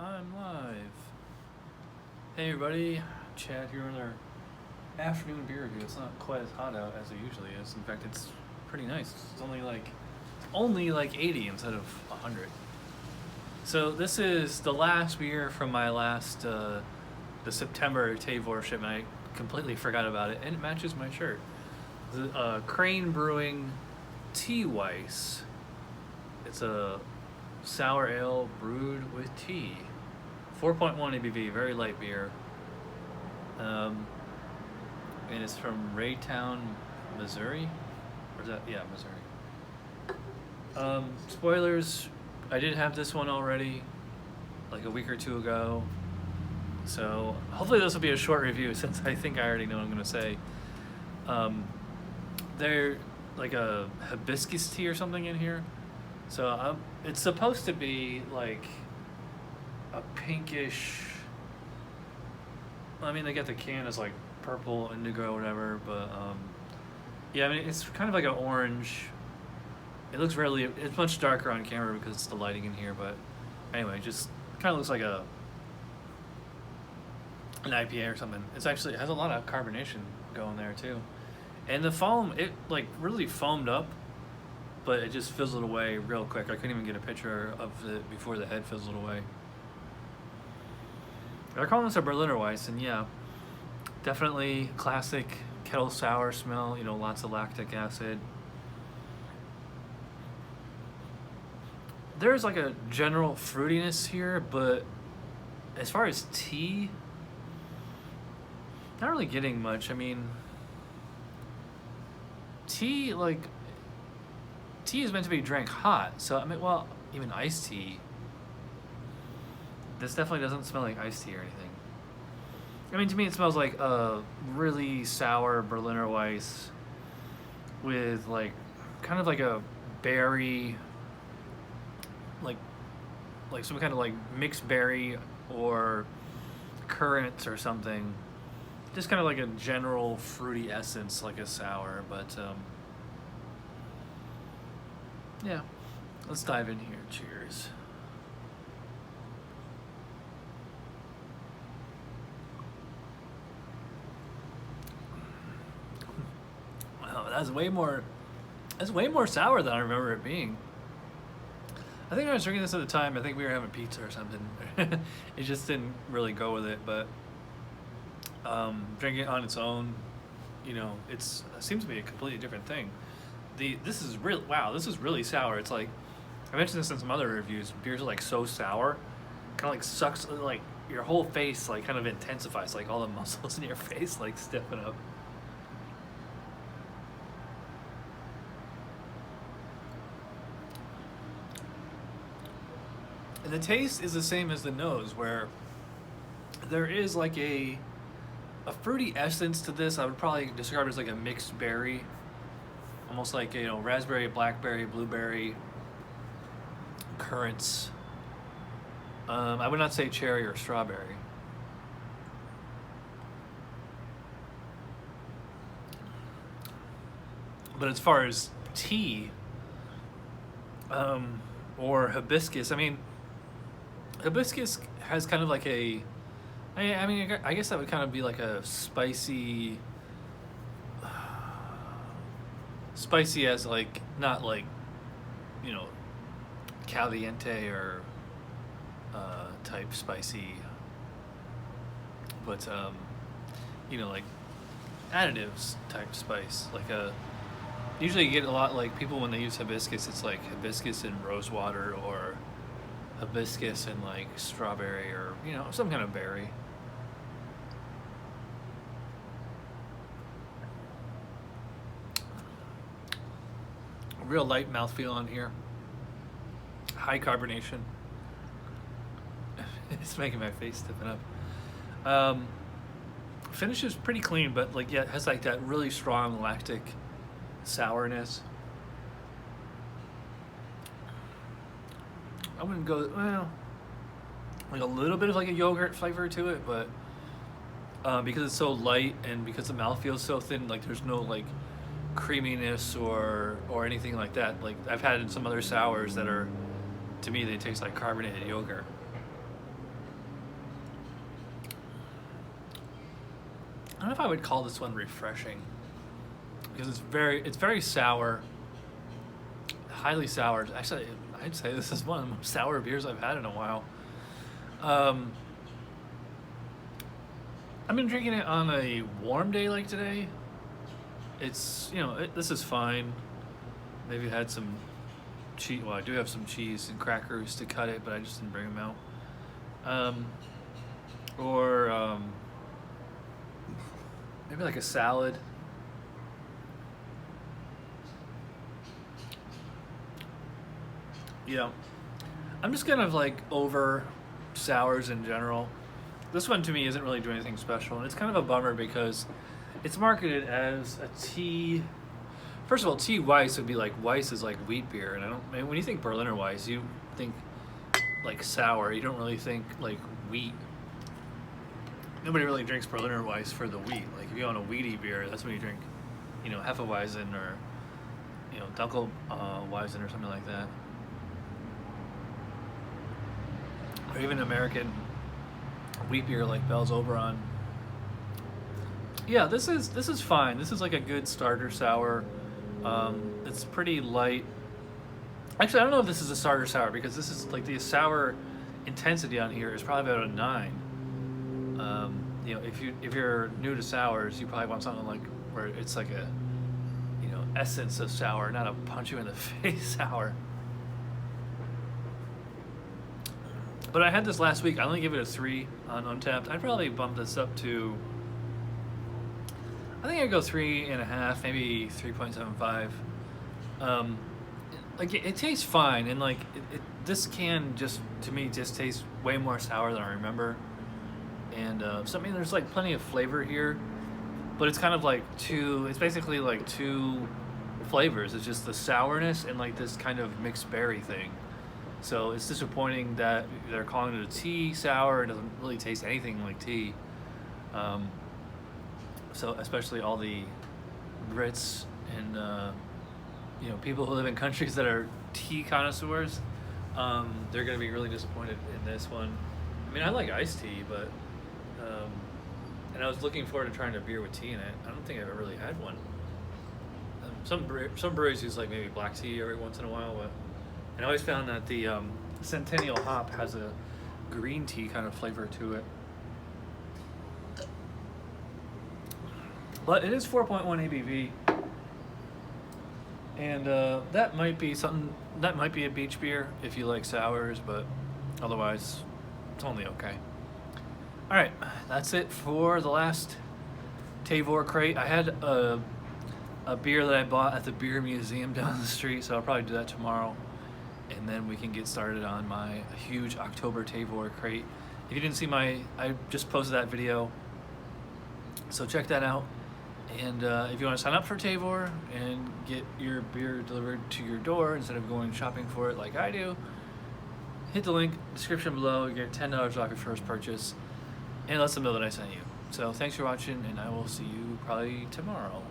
I'm live. Hey everybody, Chad here in our afternoon beer review. It's not quite as hot out as it usually is. In fact, it's pretty nice. It's only like 80 instead of 100. So this is the last beer from my last the September Tavor shipment. I completely forgot about it, and it matches my shirt. The Crane Brewing Tea Weiss. It's a sour ale brewed with tea. 4.1 ABV, very light beer. And it's from Raytown, Missouri. Or is that, yeah, Missouri. Spoilers, I did have this one already, like a week or two ago. So hopefully this will be a short review since I think I already know what I'm gonna say. They're like a hibiscus tea or something in here. So it's supposed to be like a pinkish, I mean, they got the can as like purple, indigo, whatever, but yeah, I mean, it's kind of like an orange. It looks it's much darker on camera because it's the lighting in here, but anyway, just kind of looks like an IPA or something. It has a lot of carbonation going there too. And the foam, it like really foamed up, but it just fizzled away real quick. I couldn't even get a picture of it before the head fizzled away. They're calling this a Berliner Weiss, and yeah, definitely classic kettle sour smell, lots of lactic acid. There's like a general fruitiness here, but as far as tea, not really getting much. I mean, tea is meant to be drank hot, so I mean, well, even iced tea. This definitely doesn't smell like iced tea or anything. I mean, to me, it smells like a really sour Berliner Weiss with like kind of like a berry, like some kind of like mixed berry or currants or something. Just kind of like a general fruity essence, like a sour, but yeah, let's dive in here. Cheers. Wow, that's way more sour than I remember it being. I think I was drinking this at the time. I think we were having pizza or something. It just didn't really go with it, but drinking it on its own, it seems to be a completely different thing. This is really sour. It's like, I mentioned this in some other reviews, beers are like so sour, kind of like sucks, like your whole face like kind of intensifies, like all the muscles in your face like stiffen up. And the taste is the same as the nose, where there is like a fruity essence to this. I would probably describe it as like a mixed berry, almost like raspberry, blackberry, blueberry, currants. I would not say cherry or strawberry. But as far as tea or hibiscus, I mean, hibiscus has kind of like I guess that would kind of be like a spicy as like, not like, caliente or type spicy, but like additives type spice, like usually you get a lot, like people when they use hibiscus, it's like hibiscus and rose water, or hibiscus and like strawberry, or some kind of berry. Real light mouthfeel on here. High carbonation. It's making my face stiffen up. Finish is pretty clean, but like, yeah, it has like that really strong lactic sourness. I wouldn't go, well, like a little bit of like a yogurt flavor to it, but because it's so light and because the mouth feels so thin, like there's no like creaminess or anything like that. Like, I've had in some other sours that are, to me, they taste like carbonated yogurt. But yeah, it's definitely got that like, that lactic sourness. It's like a little bit of like a yogurt flavor to it, but because it's so light and because the mouth feels so thin, like there's no like creaminess or anything like that. Like, I've had in some other sours that are, to me, they taste like carbonated yogurt. I don't know if I would call this one refreshing, because it's very sour, highly sour. Actually, I'd say this is one of the most sour beers I've had in a while. I've been drinking it on a warm day like today. It's, this is fine. Maybe had some cheese. Well, I do have some cheese and crackers to cut it, but I just didn't bring them out. Or maybe like a salad. I'm just kind of like over sours in general. This one to me isn't really doing anything special, and it's kind of a bummer because it's marketed as a tea. First of all, tea Weiss would be like, Weiss is like wheat beer, and when you think Berliner Weiss, you think like sour. You don't really think like wheat. Nobody really drinks Berliner Weiss for the wheat. Like if you want a wheaty beer, that's when you drink, Hefeweizen or, Dunkel Weizen or something like that. Or even American wheat beer like Bell's Oberon. Yeah, this is fine. This is like a good starter sour. It's pretty light. Actually, I don't know if this is a starter sour, because this is like the sour intensity on here is probably about a 9. If you're new to sours, you probably want something like where it's like a essence of sour, not a punch you in the face sour. But I had this last week. I only gave it a 3 on Untappd. I'd probably bump this up to, I think I'd go 3.5, maybe 3.75. Like it tastes fine, and like this can just, to me, just tastes way more sour than I remember. And there's like plenty of flavor here, but it's kind of like it's basically like 2 flavors. It's just the sourness and like this kind of mixed berry thing. So it's disappointing that they're calling it a tea sour. It doesn't really taste anything like tea. So especially all the Brits and people who live in countries that are tea connoisseurs, they're going to be really disappointed in this one. I mean, I like iced tea, but and I was looking forward to trying a beer with tea in it. I don't think I've ever really had one. Some breweries use like maybe black tea every once in a while, but. And I always found that the Centennial hop has a green tea kind of flavor to it. But it is 4.1 ABV. And that might be a beach beer if you like sours, but otherwise it's only okay. Alright, that's it for the last Tavour crate. I had a beer that I bought at the beer museum down the street, so I'll probably do that tomorrow. And then we can get started on my huge October Tavour crate. If you didn't see I just posted that video, so check that out. And if you want to sign up for Tavour and get your beer delivered to your door instead of going shopping for it like I do, hit the link description below. You get $10 off your first purchase, and let them know that I sent you. So thanks for watching, and I will see you probably tomorrow.